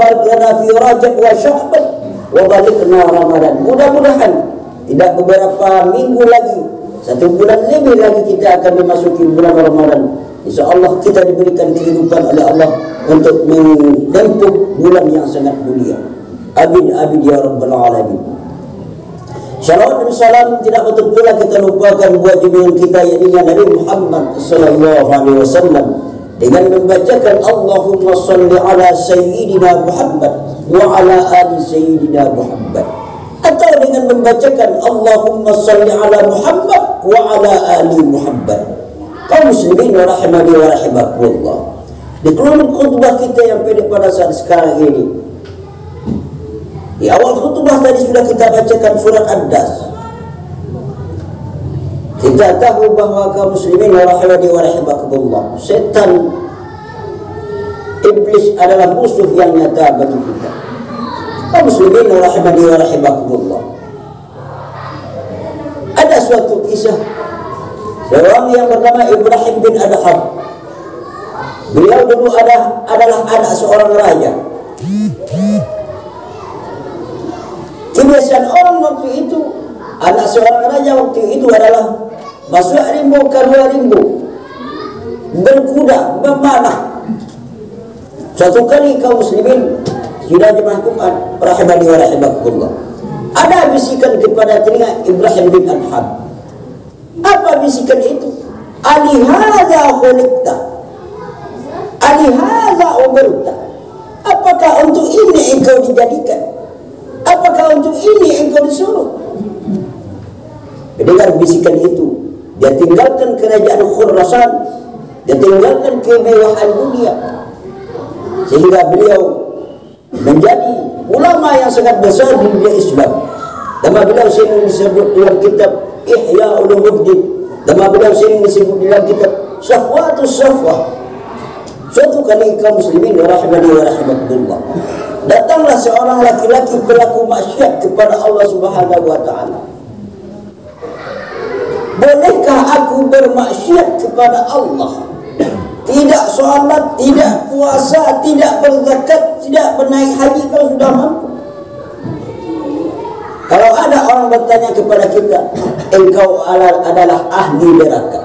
barakna fi Rajab wa Sya'ban wa balighna Ramadan. Mudah-mudahan tidak beberapa minggu lagi, 1 bulan lebih lagi kita akan memasuki bulan Ramadan. InsyaAllah kita diberikan kehidupan oleh Allah untuk menempuh bulan yang sangat mulia. Amin amin ya rabbal alamin. Salawat dan salam tidak betul pula kita lupakan buat junjungan kita, yakni Nabi Muhammad sallallahu alaihi wasallam, dengan membacakan Allahumma salli ala sayyidina Muhammad wa ala ali sayyidina Muhammad, atau dengan membacakan Allahumma salli ala Muhammad wa ala ali Muhammad. Kaum muslimin wa rahimani wa rahimakumullah, di keluarga khutbah kita yang pendek pada saat sekarang ini, di awal khutbah tadi sudah kita bacakan surat Ad-Das. Kita tahu bahawa kaum muslimin wa rahimani wa rahimakumullah, setan iblis adalah musuh yang nyata bagi kita. Kaum muslimin wa rahimani wa rahimakumullah, ada suatu kisah seorang yang bernama Ibrahim bin Adham. Beliau dulu adalah anak seorang raja. Kebiasaan orang waktu itu, anak seorang raja waktu itu adalah masuk rimbu, keluar rimbu, berkuda, memanah. Suatu kali kaum muslimin sudah jemaah Jumat rahimani wa rahimakumullah, ada bisikan kepada telinga Ibrahim bin Adham. Apa bisikan itu? Alihadza khuliqta, alihadza umirta. Apakah untuk ini engkau dijadikan? Apakah untuk ini engkau disuruh? Mendengar bisikan itu, dia tinggalkan kerajaan Khurasan, dia tinggalkan kemewahan dunia, sehingga beliau menjadi ulama yang sangat besar di dunia Islam. Nama beliau sering disebut dalam kitab Ihya Ulumuddin, nama beliau sering disebut dalam kitab Safwatus Safwah. Suatu kali kaum muslimin rahimani wa rahimakumullah, datanglah seorang laki-laki pelaku maksiat kepada Allah Subhanahu wa taala. Bolehkah aku bermaksiat kepada Allah? Tidak salat, tidak puasa, tidak berzakat, tidak bernaik haji kalau sudah mampu. Kalau ada orang bertanya kepada kita, engkau adalah ahli neraka.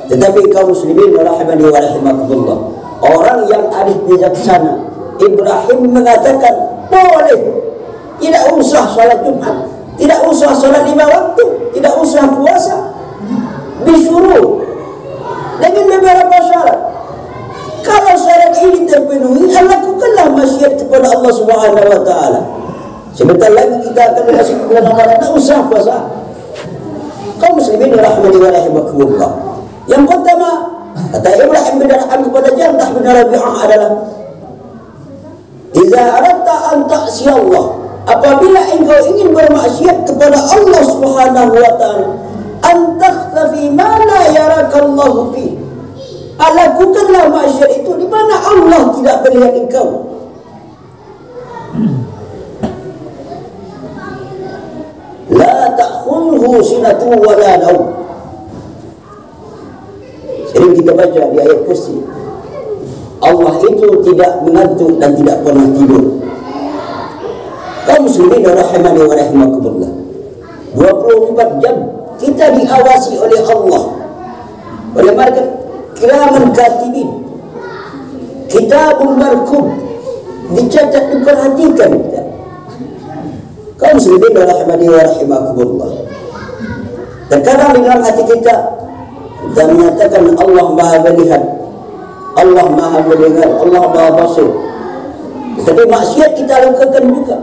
Tetapi kaum muslimin rahimani wa rahimakumullah, orang yang arif bijaksana, Ibrahim mengatakan boleh, tidak usah salat Jumat, tidak usah salat 5 waktu, tidak usah puasa, disuruh dengan beberapa syarat. Kalau syarat ini terpenuhi, lakukanlah maksiat kepada Allah Subhanahu wa taala. Sebentar lagi kita akan masuk ke bulan Ramadan, tak usah puasa. Kaum muslimin rahimani wa rahimakumullah, yang pertama kata Ibrahim bin Adham kepada Jardah bin Rabi'ah adalah, "Idza aradta an ta'si Allah," apabila engkau ingin bermaksiat kepada Allah Subhanahu wa taala, "an takhtafi ma la yarakallahu fi." Lakukanlah maksiat itu di mana Allah tidak melihat engkau. La ta'khudhu sinatun wa la naum. Sering kita baca di ayat kursi, Allah itu tidak mengantuk dan tidak pernah tidur. Kaum muslimin rahimani wa rahimakumullah, 24 jam kita diawasi oleh Allah, oleh malaikat kiraman katibin, kitabun marqum, dicatat, diperhatikan kita. Kaum muslimin rahimani wa rahimakumullah, terkadang di dalam hati kita menyatakan Allah Maha melihat, Allah Maha mendengar, Allah Maha basir, tetapi maksiat kita lakukan juga.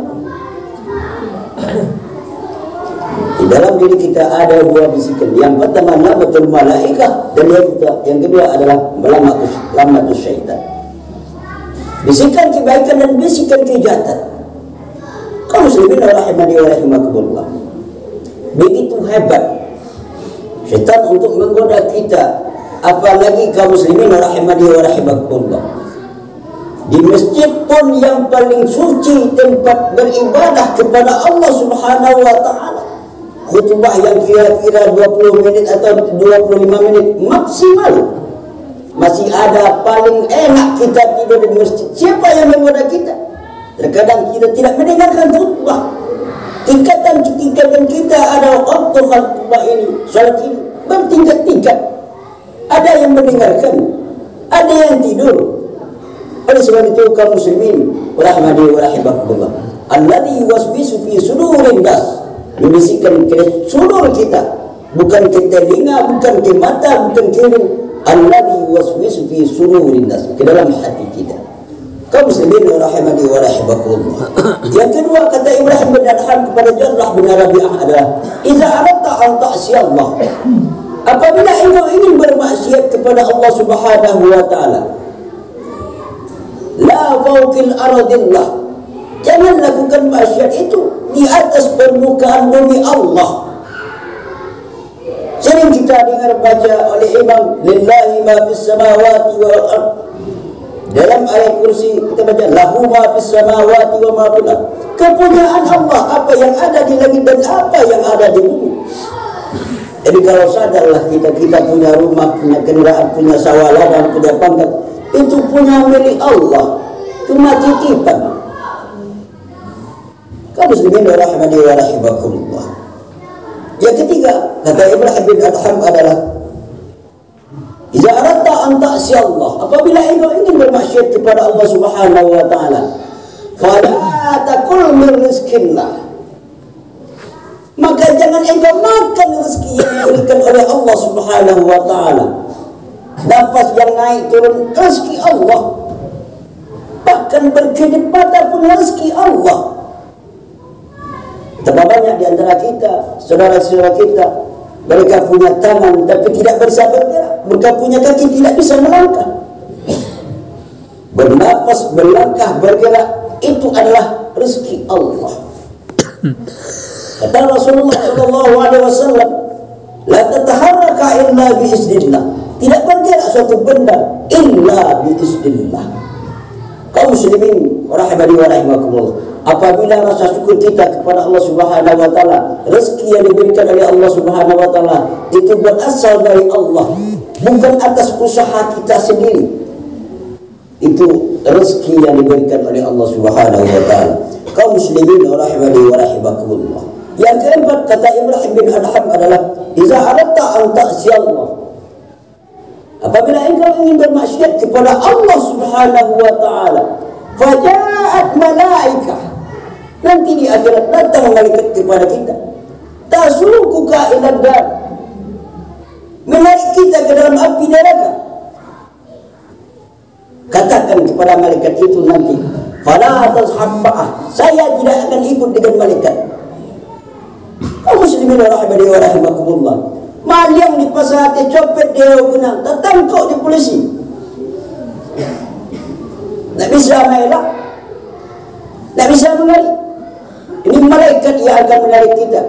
Di dalam diri kita ada 2 bisikan. Yang pertama namatul malaikah, dan yang kedua adalah lamatus syaitan. Bisikan kebaikan dan bisikan kejahatan. Kaum muslimin rahimani wa rahimakumullah, begitu hebat syaitan untuk menggoda kita, apalagi kaum muslimin rahimani wa rahimakumullah. Di masjid pun yang paling suci, tempat beribadah kepada Allah Subhanahu wa taala, khutbah yang kira-kira 20 menit atau 25 menit maksimal, masih ada paling enak kita tidur di masjid. Siapa yang menggoda kita? Terkadang kita tidak mendengarkan khutbah. Tingkatan kita ada waktu khutbah ini, salat ini bertingkat-tingkat. Ada yang mendengarkan, ada yang tidur. Oleh sebab itu kaum muslimin rahmani wa rahimakumullah, alladzi yuwaswisu fi sudurin nas, membisikkan ke seluruh kita, bukan ke telinga, bukan ke mata, bukan ke hidung. Alladzi yuwaswisu fi sudurin nas, ke dalam hati kita. Kaum muslimin rahimani wa rahimakumullah. Yang kedua, kata Ibrahim bin Adham kepada Jarrah bin Rabi'ah adalah, "Idza aradta an ta'si Allah." Apabila engkau ingin bermaksiat kepada Allah Subhanahu wa taala, la fawqil ardillah, jangan lakukan maksiat itu di atas permukaan bumi Allah. Sering kita dengar baca oleh imam, lillahi ma fis samawati wal ard. Dalam ayat kursi kita baca, lahu ma fis samawati wa ma fil ard. Kepunyaan Allah, apa yang ada di langit dan apa yang ada di bumi. Jadi kalau sadarlah kita punya rumah, punya kendaraan, punya sawah ladang, punya pangkat, itu punya milik Allah, cuma titipan. Kaum muslimin rahimani wa rahimakumullah. Yang ketiga, kata Ibrahim bin Adham adalah, "Idza aradta an ta'si Allah." Apabila engkau ingin bermaksiat kepada Allah Subhanahu wa taala, fala takul min rizqillah. Maka jangan engkau makan rezeki yang diberikan oleh Allah Subhanahu wa taala. Nafas yang naik turun rezeki Allah. Bahkan berkedip mata pun rezeki Allah. Terlalu banyak di antara kita, saudara-saudara kita, mereka punya tangan tapi tidak bisa bergerak, mereka punya kaki tidak bisa melangkah. Bernafas, berlangkah, bergerak, itu adalah rezeki Allah. Kata Rasulullah sallallahu alaihi wasallam, la tataharraka illa bi iznillah. Tidak bergerak suatu benda illa bi iznillah. Kaum muslimin rahimani wa rahimakumullah, apabila rasa syukur kita kepada Allah Subhanahu wa taala, rezeki yang diberikan oleh Allah Subhanahu wa taala itu berasal dari Allah, bukan atas usaha kita sendiri. Itu rezeki yang diberikan oleh Allah Subhanahu wa taala. Kaum muslimin rahimani wa rahimakumullah. Yang keempat, kata Ibrahim bin Adham adalah, "Idza aradta an ta'si Allah." Apabila engkau ingin bermaksiat kepada Allah Subhanahu wa taala, faja'at malaikah. Nanti di akhirat datang malaikat kepada kita. Tasukuka ila dar. Menarik kita ke dalam api neraka. Katakan kepada malaikat itu nanti, "Fala tazhabba'ah." Saya tidak akan ikut dengan malaikat. Kaum muslimin rahimani wa rahimakumullah, maling di pasar hati, copet dia guna, tertangkap di polisi, tak bisa mengelak, tak bisa mengarik. Ini malaikat yang akan menarik kita.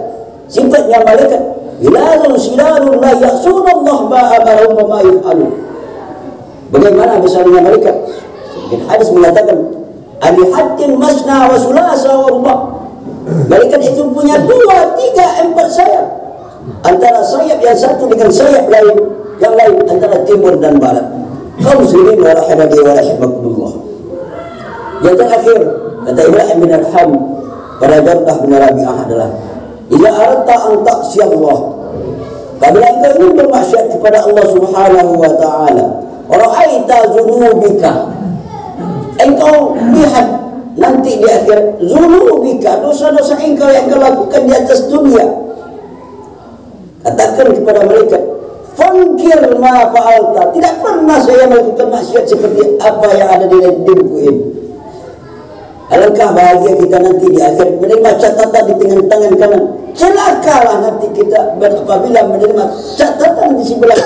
Sifatnya malaikat, ilalun silalun la ya'sunallah ma'amarum wa ma'if'alun. Bagaimana misalnya malaikat? Hadis mengatakan, alihatin masna wa sulasa wa rubah. Malaikat itu punya 2, 3, 4 sayap. Antara sayap yang satu dengan sayap lain, yang lain antara timur dan barat. Kaum muslimin wa rahimani wa rahimakumullah. Yang terakhir, kata Ibrahim bin Adham pada Jarrah bin Rabi'ah adalah, "Idza aradta an ta'si Allah." Apabila engkau ingin bermaksiat kepada Allah Subhanahu wa taala, ra'aita dzunubika. Engkau lihat nanti di akhirat dzunubika, dosa-dosa engkau yang kau lakukan di atas dunia. Katakan kepada mereka, "Fangkir ma fa'alta." Tidak pernah saya melakukan maksiat seperti apa yang ada di buku ini. Alangkah bahagia kita nanti di akhir menerima catatan di tangan kanan. Celakalah nanti kita apabila menerima catatan di sebelah.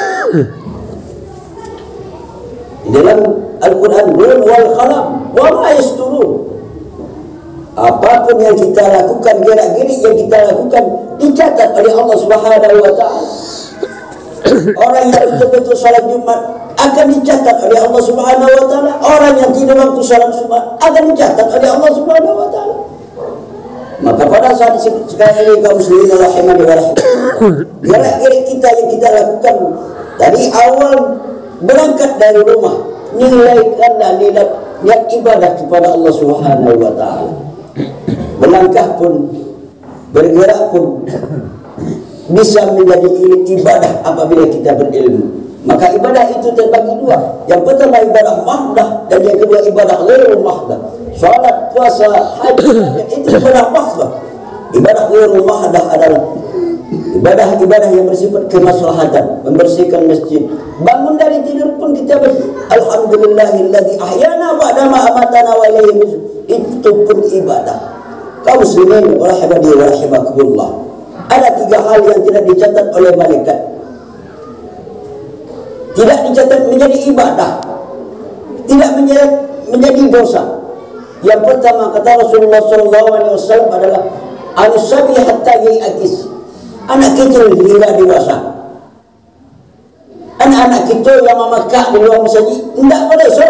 Di dalam Al-Quran, "Nun wal qalam wa ma yasturun." Apapun yang kita lakukan, gerak-gerik yang kita lakukan dicatat oleh Allah Subhanahu wa taala. Orang yang betul-betul salat Jumat akan dicatat oleh Allah Subhanahu wa taala. Orang yang tidak waktu salat Jumat akan dicatat oleh Allah Subhanahu wa taala. Maka pada saat sekarang ini kaum muslimin rahimani wa rahimakumullah, gerak-gerik kita yang kita lakukan dari awal berangkat dari rumah, nilaikanlah nilai niat ibadah kepada Allah Subhanahu wa taala. Melangkah pun, bergerak pun bisa menjadi ibadah apabila kita berilmu. Maka ibadah itu terbagi dua. Yang pertama ibadah mahdah, dan yang kedua ibadah ghairul mahdah. Salat, puasa, haji, itu ibadah mahdah. Ibadah ghairul mahdah adalah ibadah-ibadah yang bersifat kemaslahatan, membersihkan masjid. Bangun dari tidur pun kita alhamdulillahilladzi ahyana ba'da ma amatana wa ilaihi nusyur. Itu pun ibadah. Kaum muslimin rahimani wa rahimakumullah. Ada 3 hal yang tidak dicatat oleh malaikat. Tidak dicatat menjadi ibadah, tidak menjadi dosa. Yang pertama kata Rasulullah SAW adalah al-sabi hatta yai'akis, anak kecil hingga dewasa. Anak-anak kita yang memakak di luar masjid tidak pada so.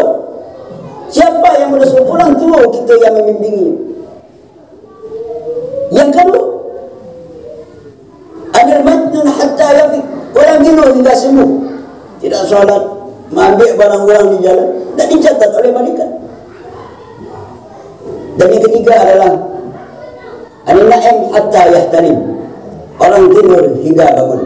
Siapa yang pada so? Orang tua kita yang membimbingi. Yang kedua, adil majnun hatta yafiq, orang gila hingga sembuh. Tidak salat, mengambil barang orang di jalan, tidak dicatat oleh malaikat. Dan yang ketiga adalah an-na'im hatta yahtalim, orang tidur hingga bangun.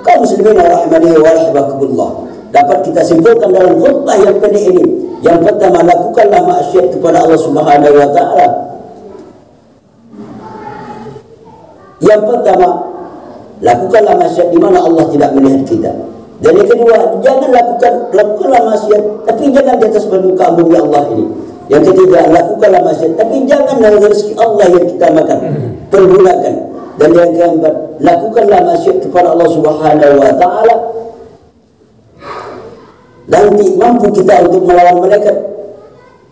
Kaum muslimin rahimani wa rahimakumullah, dapat kita simpulkan dalam khutbah yang pendek ini. Yang pertama, lakukanlah maksiat kepada Allah Subhanahu wa taala. Yang pertama, lakukanlah maksiat di mana Allah tidak melihat kita. Dan yang kedua, jangan lakukanlah maksiat, tapi jangan di atas muka bumi Allah ini. Yang ketiga, lakukanlah maksiat, tapi jangan dari rezeki Allah yang kita makan, pergunakan. Dan yang keempat, lakukanlah maksiat kepada Allah Subhanahu wa taala. Nanti mampu kita untuk melawan malaikat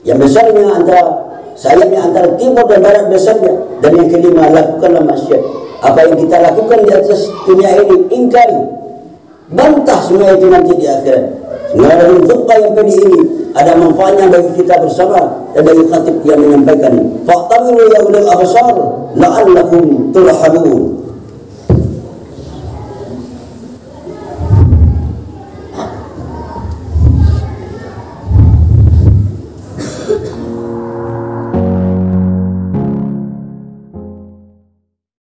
yang besarnya antara sayapnya antara timur dan barat besarnya. Dan yang kelima, lakukanlah maksiat. Apa yang kita lakukan di atas dunia ini, ingkari, bantah semua itu nanti di akhirat. Semua dalam khutbah yang pendek ini ada manfaatnya bagi kita bersama. Dan dari khatib yang menyampaikan, fa'tabiru ya ulil absar la'allakum turhamun.